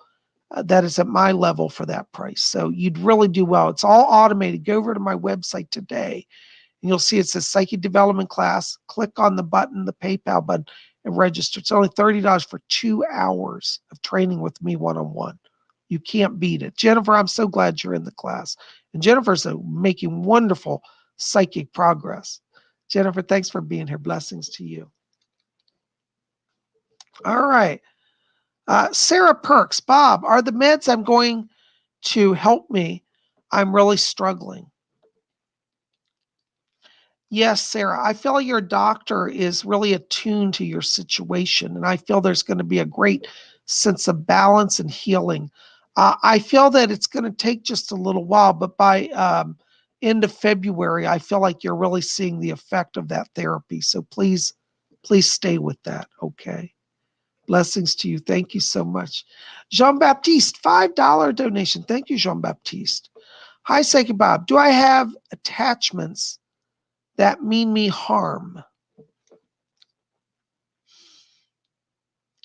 that is at my level for that price. So you'd really do well. It's all automated. Go over to my website today and you'll see it says Psychic Development Class. Click on the button, the PayPal button, and register. It's only $30 for 2 hours of training with me one-on-one. You can't beat it. Jennifer, I'm so glad you're in the class. And Jennifer's making wonderful psychic progress. Jennifer, thanks for being here. Blessings to you. All right. Sarah Perks, Bob, are the meds I'm going to help me? I'm really struggling. Yes, Sarah, I feel your doctor is really attuned to your situation, and I feel there's going to be a great sense of balance and healing. I feel that it's going to take just a little while, but by end of February, I feel like you're really seeing the effect of that therapy. So please stay with that, okay? Blessings to you. Thank you so much. Jean-Baptiste, $5 donation. Thank you, Jean-Baptiste. Hi, Psychic Bob. Do I have attachments that mean me harm?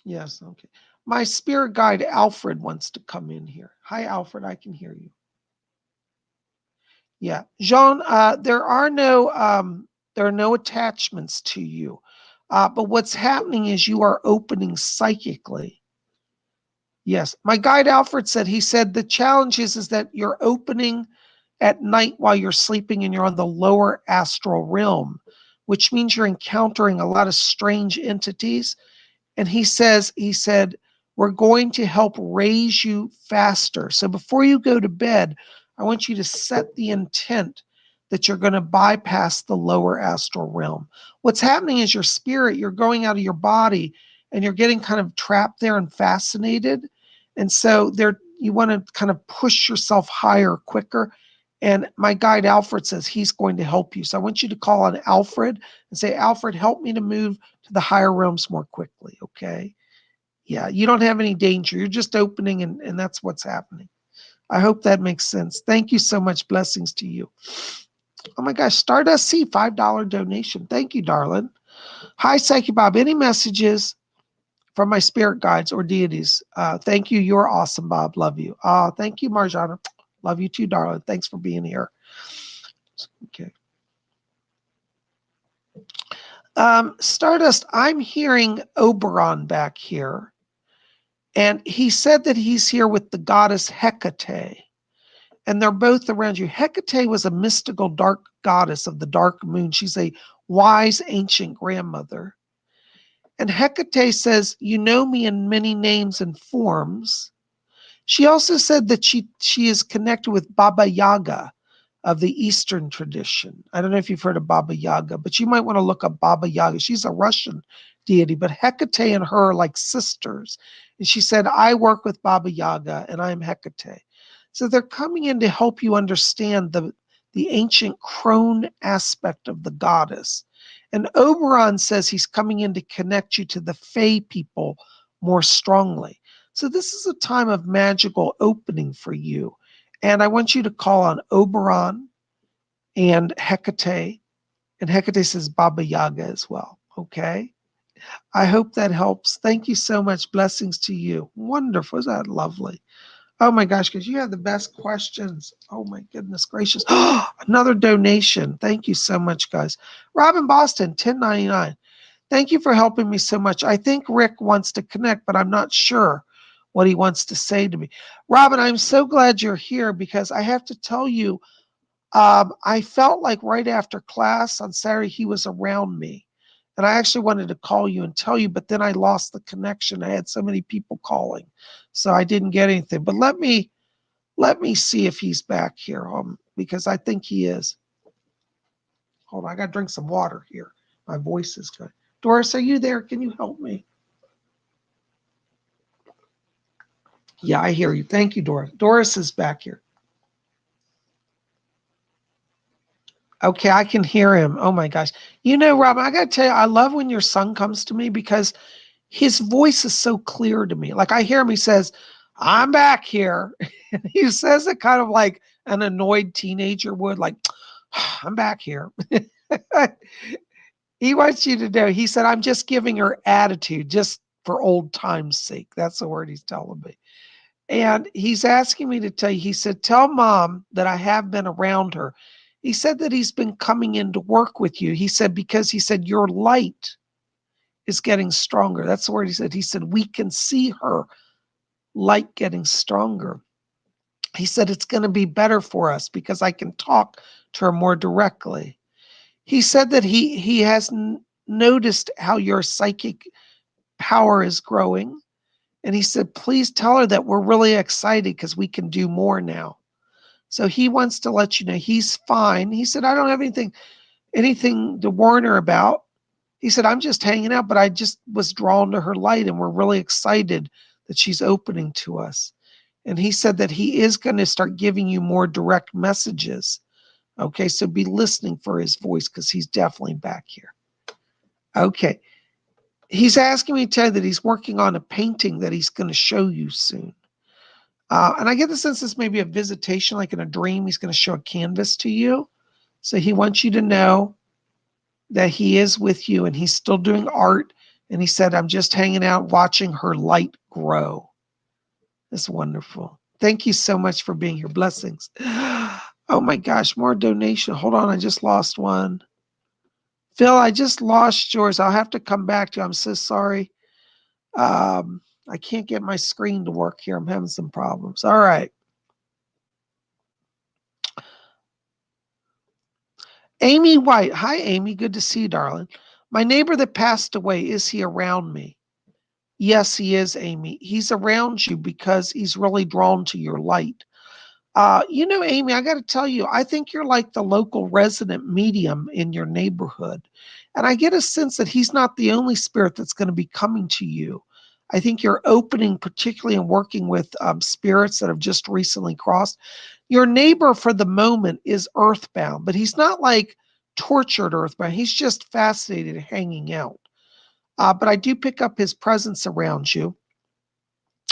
Yes, okay. My spirit guide, Alfred, wants to come in here. Hi, Alfred. I can hear you. Yeah. Jean, there are no attachments to you. But what's happening is you are opening psychically. Yes. My guide Alfred said, the challenge is that you're opening at night while you're sleeping and you're on the lower astral realm, which means you're encountering a lot of strange entities. And he said, we're going to help raise you faster. So before you go to bed, I want you to set the intent that you're going to bypass the lower astral realm. What's happening is your spirit, you're going out of your body and you're getting kind of trapped there and fascinated. And so you want to kind of push yourself higher quicker. And my guide Alfred says he's going to help you. So I want you to call on Alfred and say, Alfred, help me to move to the higher realms more quickly, okay? Yeah, you don't have any danger. You're just opening and that's what's happening. I hope that makes sense. Thank you so much. Blessings to you. Oh my gosh, Stardust C, $5 donation. Thank you, darling. Hi, Psychic Bob. Any messages from my spirit guides or deities? Thank you. You're awesome, Bob. Love you. Thank you, Marjana. Love you too, darling. Thanks for being here. Okay. Stardust, I'm hearing Oberon back here. And he said that he's here with the goddess Hecate. And they're both around you. Hecate was a mystical dark goddess of the dark moon. She's a wise ancient grandmother. And Hecate says, you know me in many names and forms. She also said that she is connected with Baba Yaga of the Eastern tradition. I don't know if you've heard of Baba Yaga, but you might want to look up Baba Yaga. She's a Russian deity, but Hecate and her are like sisters. And she said, I work with Baba Yaga and I'm Hecate. So they're coming in to help you understand the ancient crone aspect of the goddess. And Oberon says he's coming in to connect you to the Fae people more strongly. So this is a time of magical opening for you. And I want you to call on Oberon and Hecate. And Hecate says Baba Yaga as well. Okay? I hope that helps. Thank you so much. Blessings to you. Wonderful. Isn't that lovely? Oh my gosh, because you have the best questions. Oh my goodness gracious. Another donation. Thank you so much, guys. Robin Boston, $10.99. Thank you for helping me so much. I think Rick wants to connect, but I'm not sure what he wants to say to me. Robin, I'm so glad you're here because I have to tell you, I felt like right after class on Saturday, he was around me. And I actually wanted to call you and tell you, but then I lost the connection. I had so many people calling, so I didn't get anything. But let me see if he's back here, because I think he is. Hold on, I got to drink some water here. My voice is good. Doris, are you there? Can you help me? Yeah, I hear you. Thank you, Doris. Doris is back here. Okay, I can hear him. Oh my gosh. You know, Rob, I got to tell you, I love when your son comes to me because his voice is so clear to me. Like I hear him, he says, I'm back here. And he says it kind of like an annoyed teenager would, like, I'm back here. He wants you to know, he said, I'm just giving her attitude just for old time's sake. That's the word he's telling me. And he's asking me to tell you, he said, tell mom that I have been around her. He said that he's been coming in to work with you. He said, because he said, your light is getting stronger. That's the word he said. He said, we can see her light getting stronger. He said, it's going to be better for us because I can talk to her more directly. He said that he has noticed how your psychic power is growing. And he said, please tell her that we're really excited because we can do more now. So he wants to let you know he's fine. He said, I don't have anything to warn her about. He said, I'm just hanging out, but I just was drawn to her light and we're really excited that she's opening to us. And he said that he is going to start giving you more direct messages. Okay, so be listening for his voice because he's definitely back here. Okay. He's asking me to tell you that he's working on a painting that he's going to show you soon. And I get the sense this may be a visitation, like in a dream. He's going to show a canvas to you. So he wants you to know that he is with you and he's still doing art. And he said, I'm just hanging out watching her light grow. That's wonderful. Thank you so much for being here. Blessings. Oh my gosh, more donation. Hold on, I just lost one. Phil, I just lost yours. I'll have to come back to you. I'm so sorry. I can't get my screen to work here. I'm having some problems. All right. Amy White. Hi, Amy. Good to see you, darling. My neighbor that passed away, is he around me? Yes, he is, Amy. He's around you because he's really drawn to your light. You know, Amy, I got to tell you, I think you're like the local resident medium in your neighborhood. And I get a sense that he's not the only spirit that's going to be coming to you. I think you're opening, particularly and working with spirits that have just recently crossed. Your neighbor for the moment is earthbound, but he's not like tortured earthbound. He's just fascinated hanging out. But I do pick up his presence around you.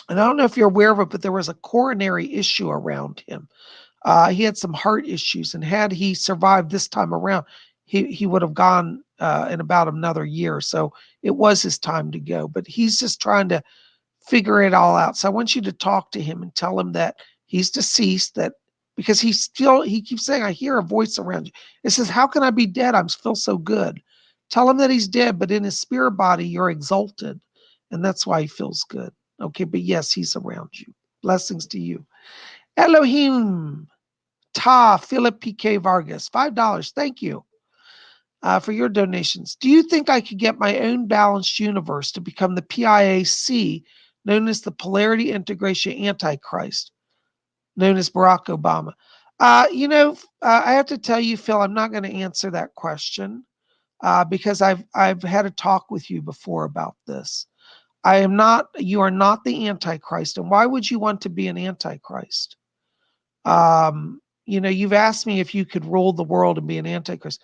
And I don't know if you're aware of it, but there was a coronary issue around him. He had some heart issues, and had he survived this time around, he would have gone in about another year. So it was his time to go. But he's just trying to figure it all out. So I want you to talk to him and tell him that he's deceased, that because he keeps saying, I hear a voice around you. It says, how can I be dead? I feel so good. Tell him that he's dead, but in his spirit body, you're exalted. And that's why he feels good. Okay, but yes, he's around you. Blessings to you. Elohim, Ta, Philip PK Vargas, $5. Thank you for your donations. Do you think I could get my own balanced universe to become the PIAC, known as the Polarity Integration Antichrist, known as Barack Obama? I have to tell you, Phil, I'm not going to answer that question because I've had a talk with you before about this. You are not the Antichrist. And why would you want to be an Antichrist? You've asked me if you could rule the world and be an Antichrist.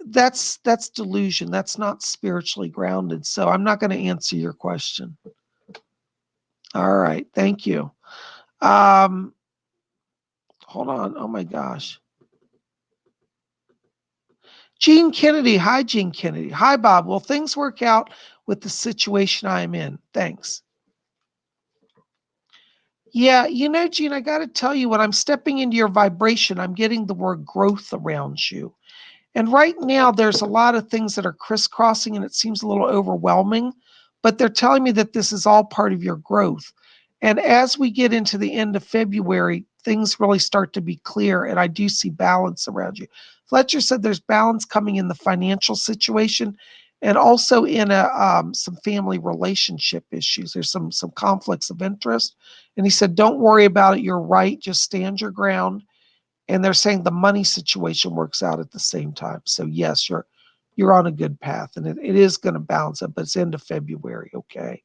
That's delusion. That's not spiritually grounded. So I'm not going to answer your question. All right. Thank you. Hold on. Oh my gosh. Gene Kennedy. Hi, Gene Kennedy. Hi, Bob. Will things work out with the situation I'm in? Thanks. Yeah, Gene, I got to tell you, when I'm stepping into your vibration, I'm getting the word growth around you. And right now, there's a lot of things that are crisscrossing and it seems a little overwhelming, but they're telling me that this is all part of your growth. And as we get into the end of February, things really start to be clear, and I do see balance around you. Fletcher said there's balance coming in the financial situation and also in some family relationship issues. There's some conflicts of interest. And he said, don't worry about it. You're right. Just stand your ground. And they're saying the money situation works out at the same time. So yes, you're on a good path, and it is going to balance up, but it's end of February, okay?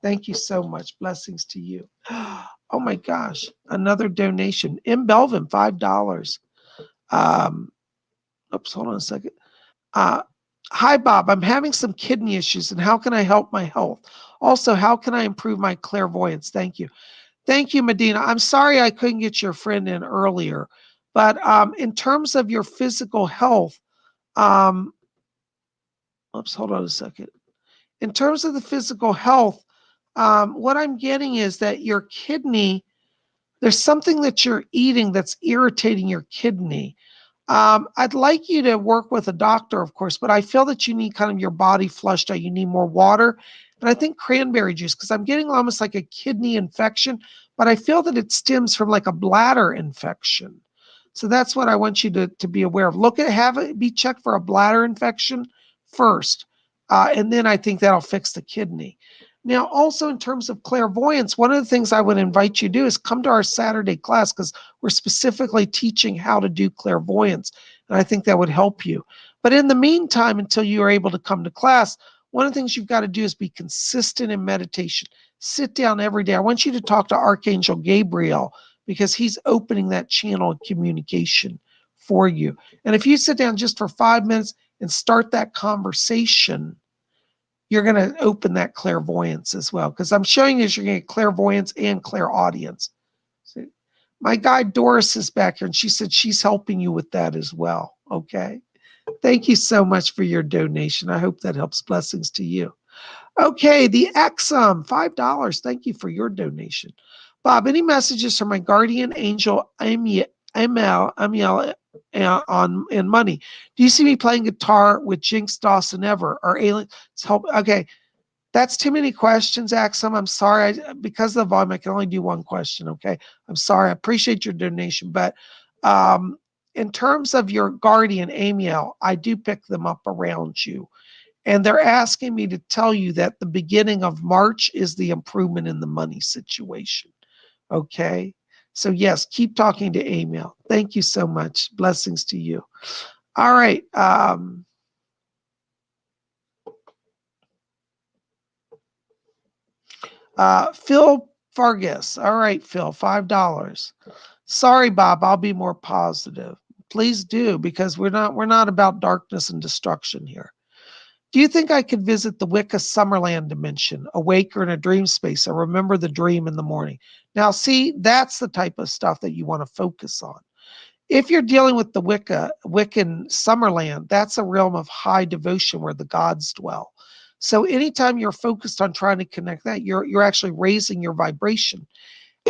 Thank you so much. Blessings to you. Oh my gosh. Another donation. M. Belvin, $5. Oops, hold on a second. Uh, Hi, Bob. I'm having some kidney issues, and how can I help my health? Also, how can I improve my clairvoyance? Thank you. Thank you, Medina. I'm sorry I couldn't get your friend in earlier, but in terms of your physical health, um, oops, hold on a second. In terms of the physical health, what I'm getting is that your kidney, there's something that you're eating that's irritating your kidney. I'd like you to work with a doctor, of course, but I feel that you need kind of your body flushed out. You need more water. And I think cranberry juice, because I'm getting almost like a kidney infection, but I feel that it stems from like a bladder infection. So that's what I want you to be aware of. Look at, have it be checked for a bladder infection first. And then I think that'll fix the kidney. Now, also in terms of clairvoyance, one of the things I would invite you to do is come to our Saturday class, because we're specifically teaching how to do clairvoyance. And I think that would help you. But in the meantime, until you are able to come to class, one of the things you've got to do is be consistent in meditation. Sit down every day. I want you to talk to Archangel Gabriel, because he's opening that channel of communication for you. And if you sit down just for 5 minutes and start that conversation, you're going to open that clairvoyance as well. Because I'm showing you you're going to get clairvoyance and clairaudience. See? My guide Doris is back here, and she said she's helping you with that as well. Okay. Thank you so much for your donation. I hope that helps. Blessings to you. Okay, the Exum, $5. Thank you for your donation. Bob, any messages from my guardian angel, Amiel, on in money? Do you see me playing guitar with Jinx Dawson ever? Or aliens help? Okay, that's too many questions, Axum. I'm sorry. Because of the volume, I can only do one question, okay? I'm sorry. I appreciate your donation. But in terms of your guardian, Amiel, I do pick them up around you. And they're asking me to tell you that the beginning of March is the improvement in the money situation, okay? So yes, keep talking to Amiel. Thank you so much. Blessings to you. All right. Phil Fargus. All right, Phil, $5. Sorry, Bob, I'll be more positive. Please do, because we're not about darkness and destruction here. Do you think I could visit the Wicca Summerland dimension, awake or in a dream space, or remember the dream in the morning? Now, see, that's the type of stuff that you want to focus on. If you're dealing with the Wiccan Summerland, that's a realm of high devotion where the gods dwell. So anytime you're focused on trying to connect that, you're actually raising your vibration.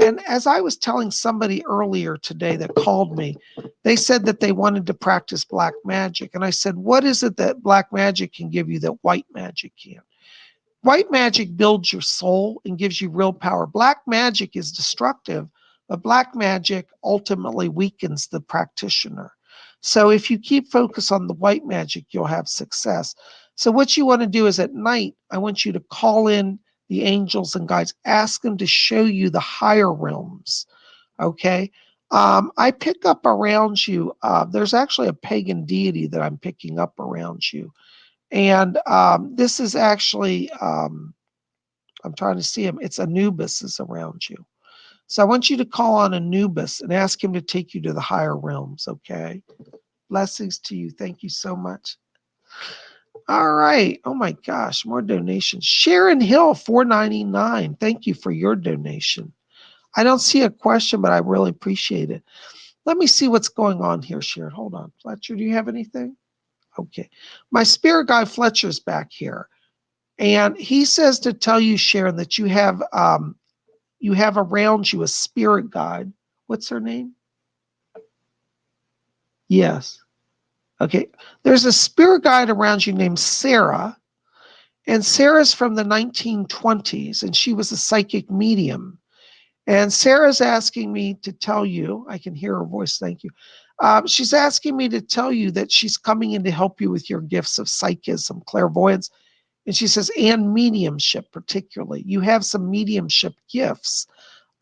And as I was telling somebody earlier today that called me, they said that they wanted to practice black magic. And I said, what is it that black magic can give you that white magic can't? White magic builds your soul and gives you real power. Black magic is destructive, but black magic ultimately weakens the practitioner. So if you keep focus on the white magic, you'll have success. So what you want to do is at night, I want you to call in the angels and guides, ask them to show you the higher realms. Okay. I pick up around you. There's actually a pagan deity that I'm picking up around you. And this is actually, I'm trying to see him. It's Anubis is around you. So I want you to call on Anubis and ask him to take you to the higher realms, okay? Blessings to you. Thank you so much. All right. Oh my gosh, more donations. Sharon Hill, $4.99. Thank you for your donation. I don't see a question, but I really appreciate it. Let me see what's going on here, Sharon. Hold on. Fletcher, do you have anything? Okay. My spirit guide Fletcher's back here. And he says to tell you, Sharon, that you have around you a spirit guide. What's her name? Yes. Okay. There's a spirit guide around you named Sarah. And Sarah's from the 1920s, and she was a psychic medium. And Sarah's asking me to tell you, I can hear her voice, thank you. She's asking me to tell you that she's coming in to help you with your gifts of psychism, clairvoyance, and she says, and mediumship particularly. You have some mediumship gifts,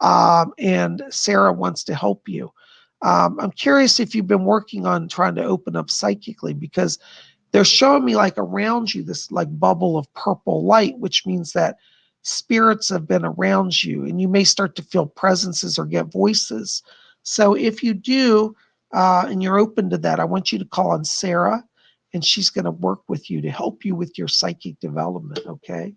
and Sarah wants to help you. I'm curious if you've been working on trying to open up psychically, because they're showing me like around you this like bubble of purple light, which means that spirits have been around you, and you may start to feel presences or get voices. So if you do, and you're open to that, I want you to call on Sarah, and she's going to work with you to help you with your psychic development, okay?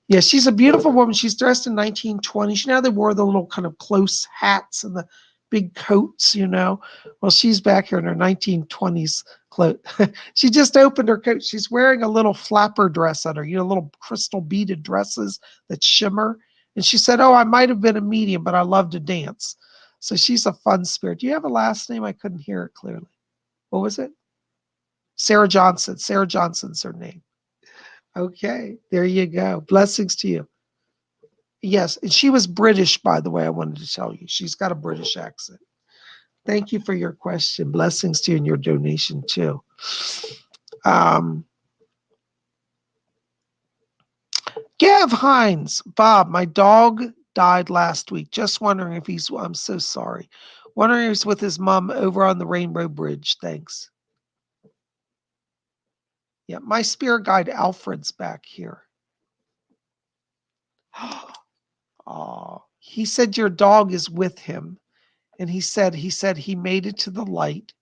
Yeah, she's a beautiful woman. She's dressed in 1920s. You know, they wore the little kind of close hats and the big coats, you know. Well, she's back here in her 1920s clothes. She just opened her coat. She's wearing a little flapper dress on her, you know, little crystal beaded dresses that shimmer. And she said, "Oh, I might have been a medium, but I love to dance." So she's a fun spirit. Do you have a last name? I couldn't hear it clearly. What was it? Sarah Johnson. Sarah Johnson's her name. Okay, there you go. Blessings to you. Yes, and she was British, by the way. I wanted to tell you. She's got a British accent. Thank you for your question. Blessings to you and your donation, too. Um, Gav Hines, Bob, my dog died last week. Just wondering if I'm so sorry. Wondering if he's with his mom over on the Rainbow Bridge. Thanks. Yeah, my spirit guide Alfred's back here. Oh, he said your dog is with him. And he said he made it to the light,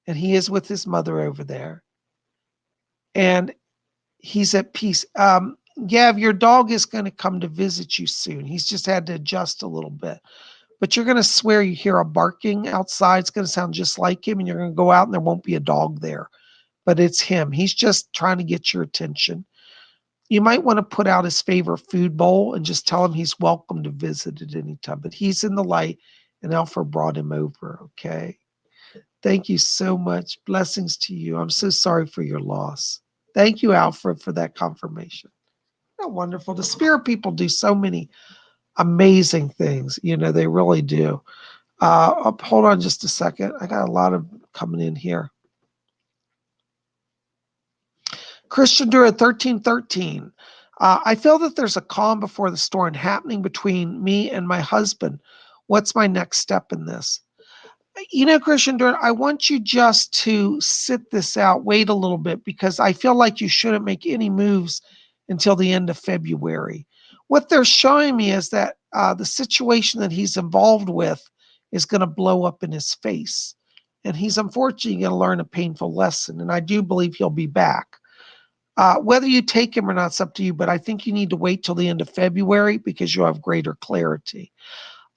and he is with his mother over there. And he's at peace. Gav, your dog is going to come to visit you soon. He's just had to adjust a little bit. But you're going to swear you hear a barking outside. It's going to sound just like him, and you're going to go out and there won't be a dog there. But it's him. He's just trying to get your attention. You might want to put out his favorite food bowl and just tell him he's welcome to visit at any time. But he's in the light, and Alfred brought him over, okay? Thank you so much. Blessings to you. I'm so sorry for your loss. Thank you, Alfred, for that confirmation. Oh, wonderful. The spirit people do so many amazing things. You know, they really do. Hold on just a second. I got a lot of coming in here. Christian Dura 1313. I feel that there's a calm before the storm happening between me and my husband. What's my next step in this? You know, Christian Dura, I want you just to sit this out, wait a little bit, because I feel like you shouldn't make any moves until the end of February. What they're showing me is that the situation that he's involved with is going to blow up in his face. And he's unfortunately going to learn a painful lesson. And I do believe he'll be back. Whether you take him or not, it's up to you. But I think you need to wait till the end of February because you'll have greater clarity.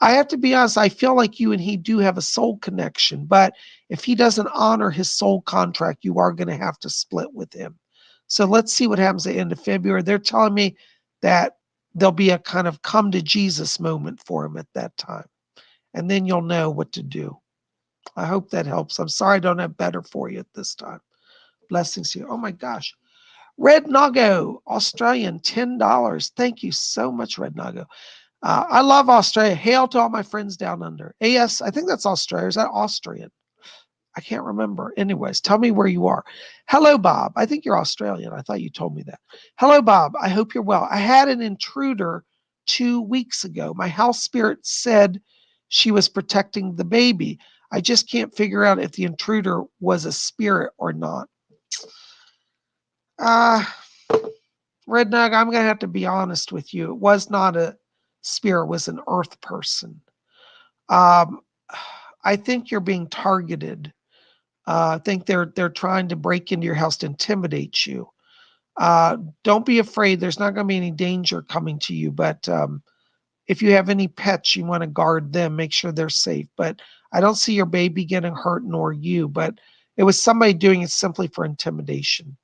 I have to be honest, I feel like you and he do have a soul connection. But if he doesn't honor his soul contract, you are going to have to split with him. So let's see what happens at the end of February. They're telling me that there'll be a kind of come to Jesus moment for him at that time. And then you'll know what to do. I hope that helps. I'm sorry I don't have better for you at this time. Blessings to you. Oh my gosh. Red Nago, Australian, $10. Thank you so much, Red Nago. I love Australia. Hail to all my friends down under. AS, I think that's Australia. Is that Austrian? I can't remember. Anyways, tell me where you are. Hello, Bob. I think you're Australian. I thought you told me that. Hello, Bob. I hope you're well. I had an intruder 2 weeks ago. My house spirit said she was protecting the baby. I just can't figure out if the intruder was a spirit or not. Red Nug, I'm going to have to be honest with you. It was not a spirit, it was an earth person. I think you're being targeted. I think they're trying to break into your house to intimidate you. Don't be afraid. There's not going to be any danger coming to you. But if you have any pets, you want to guard them, make sure they're safe. But I don't see your baby getting hurt, nor you. But it was somebody doing it simply for intimidation.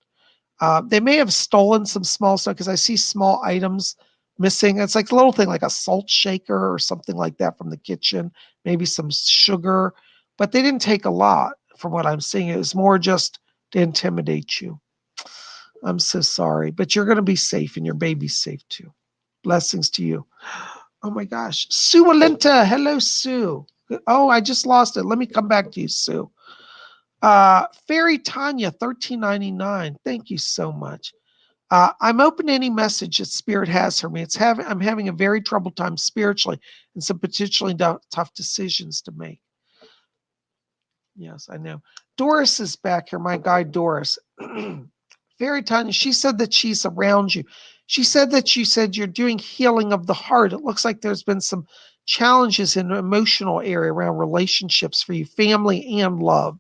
They may have stolen some small stuff because I see small items missing. It's like a little thing like a salt shaker or something like that from the kitchen, maybe some sugar, but they didn't take a lot from what I'm seeing. It was more just to intimidate you. I'm so sorry, but you're going to be safe and your baby's safe too. Blessings to you. Oh my gosh. Sue Alenta. Hello, Sue. Oh, I just lost it. Let me come back to you, Sue. Fairy Tanya, $13.99. Thank you so much. I'm open to any message that Spirit has for me. I'm having a very troubled time spiritually and some potentially tough decisions to make. Yes, I know. Doris is back here, my guide Doris. Fairy Tanya, she said that she's around you. She said that you said you're doing healing of the heart. It looks like there's been some challenges in the emotional area around relationships for you, family and love.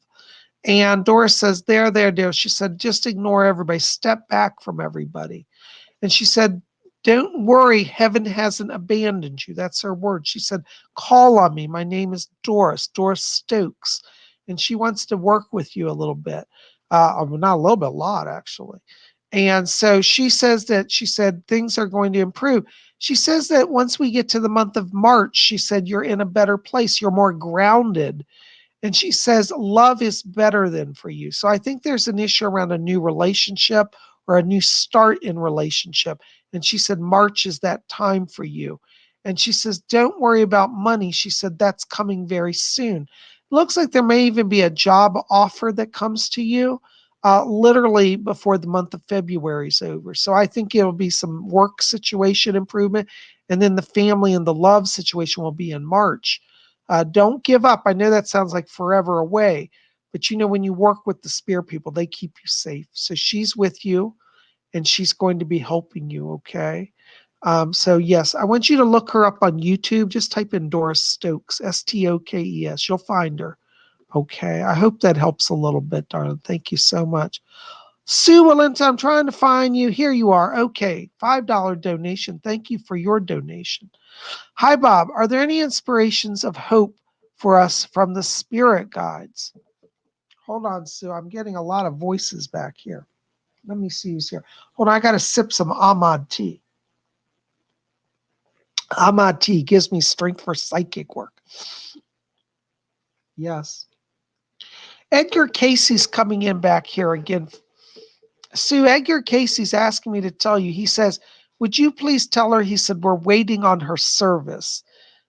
And Doris says, there. She said, just ignore everybody. Step back from everybody. And she said, don't worry, heaven hasn't abandoned you. That's her word. She said, call on me. My name is Doris Stokes. And she wants to work with you a little bit. Not a little bit, a lot, actually. And so she said things are going to improve. She says that once we get to the month of March, she said, you're in a better place. You're more grounded. And she says, love is better than for you. So I think there's an issue around a new relationship or a new start in relationship. And she said, March is that time for you. And she says, don't worry about money. She said, that's coming very soon. Looks like there may even be a job offer that comes to you literally before the month of February is over. So I think it'll be some work situation improvement. And then the family and the love situation will be in March. Don't give up. I know that sounds like forever away, but when you work with the spirit people, they keep you safe. So she's with you and she's going to be helping you, okay? So yes, I want you to look her up on YouTube. Just type in Doris Stokes, Stokes. You'll find her. Okay, I hope that helps a little bit, darling. Thank you so much. Sue Walenta, I'm trying to find you. Here you are. Okay, $5 donation. Thank you for your donation. Hi, Bob. Are there any inspirations of hope for us from the spirit guides? Hold on, Sue. I'm getting a lot of voices back here. Let me see who's here. Hold on. I got to sip some Ahmad tea. Ahmad tea gives me strength for psychic work. Yes. Edgar Casey's coming in back here again. Sue, Edgar Casey's asking me to tell you. He says, would you please tell her, he said, we're waiting on her service.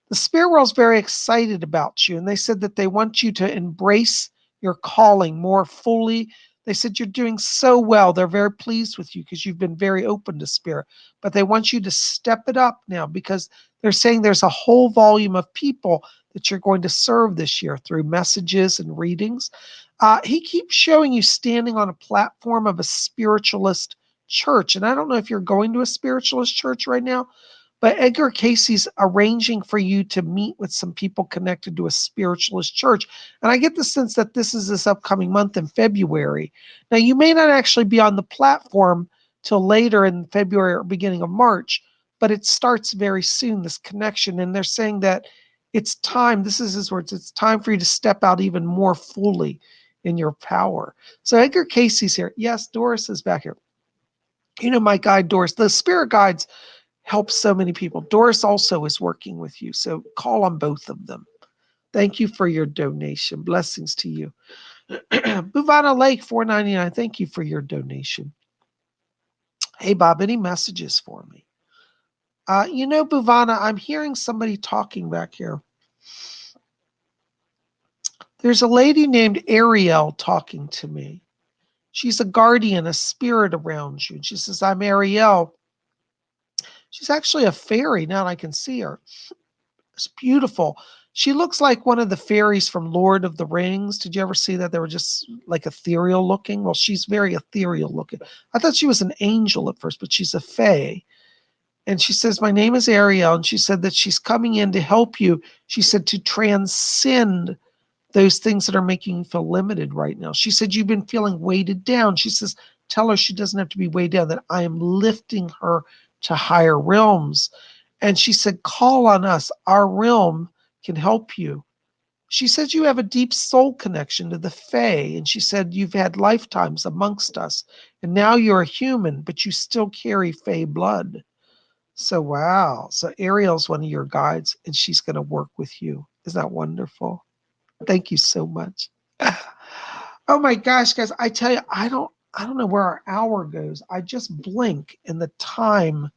The spirit world's very excited about you, and they said that they want you to embrace your calling more fully. They said you're doing so well. They're very pleased with you because you've been very open to spirit, but they want you to step it up now because they're saying there's a whole volume of people that you're going to serve this year through messages and readings. He keeps showing you standing on a platform of a spiritualist church, and I don't know if you're going to a spiritualist church right now, but Edgar Casey's arranging for you to meet with some people connected to a spiritualist church. And I get the sense that this is this upcoming month in February. Now, you may not actually be on the platform till later in February or beginning of March, but it starts very soon, this connection. And they're saying that it's time, this is his words, it's time for you to step out even more fully in your power. So Edgar Casey's here. Yes, Doris is back here. My guide, Doris, the spirit guides help so many people. Doris also is working with you, so call on both of them. Thank you for your donation. Blessings to you. Buvana Lake, $4.99. Thank you for your donation. Hey, Bob, any messages for me? Buvana, I'm hearing somebody talking back here. There's a lady named Ariel talking to me. She's a guardian, a spirit around you. She says, I'm Ariel. She's actually a fairy. Now I can see her. It's beautiful. She looks like one of the fairies from Lord of the Rings. Did you ever see that? They were just like ethereal looking. Well, she's very ethereal looking. I thought she was an angel at first, but she's a fae. And she says, my name is Ariel. And she said that she's coming in to help you. She said to transcend those things that are making you feel limited right now. She said, you've been feeling weighted down. She says, tell her she doesn't have to be weighed down, that I am lifting her to higher realms. And she said, call on us. Our realm can help you. She said, you have a deep soul connection to the Fae. And she said, you've had lifetimes amongst us. And now you're a human, but you still carry Fae blood. So, wow. So Ariel's one of your guides, and she's going to work with you. Isn't that wonderful? Thank you so much. Oh my gosh, guys, I tell you, I don't know where our hour goes. I just blink and the time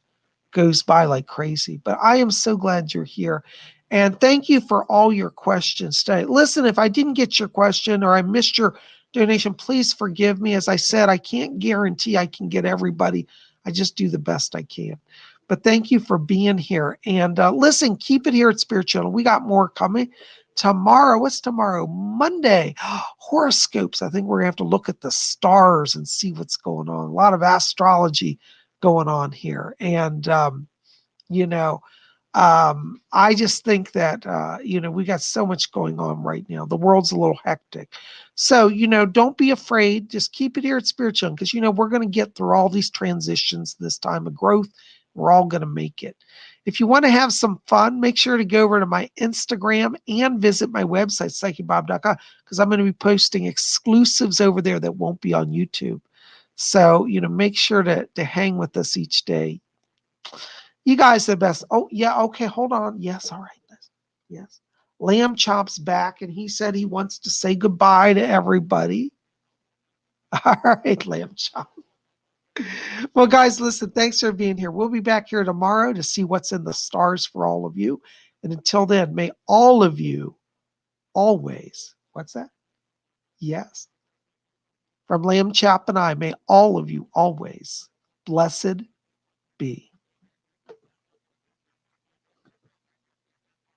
goes by like crazy. But I am so glad you're here. And thank you for all your questions today. Listen, if I didn't get your question or I missed your donation, please forgive me. As I said, I can't guarantee I can get everybody. I just do the best I can. But thank you for being here. And listen, keep it here at Spirit Channel. We got more coming. Tomorrow, what's tomorrow? Monday, horoscopes. I think we're going to have to look at the stars and see what's going on. A lot of astrology
going on here. And, you know, I just think that, we got so much going on right now. The world's a little hectic. So, don't be afraid. Just keep it here at Spiritual, because, we're going to get through all these transitions, this time of growth. We're all going to make it. If you want to have some fun, make sure to go over to my Instagram and visit my website, PsychicBob.com, because I'm going to be posting exclusives over there that won't be on YouTube. So, make sure to hang with us each day. You guys are the best. Oh, yeah. Okay. Hold on. Yes. All right. Yes. Lamb Chop's back, and he said he wants to say goodbye to everybody. All right, Lamb Chop. Well, guys, listen, thanks for being here. We'll be back here tomorrow to see what's in the stars for all of you. And until then, may all of you always, what's that? Yes. From Lamb Chop and I, may all of you always blessed be.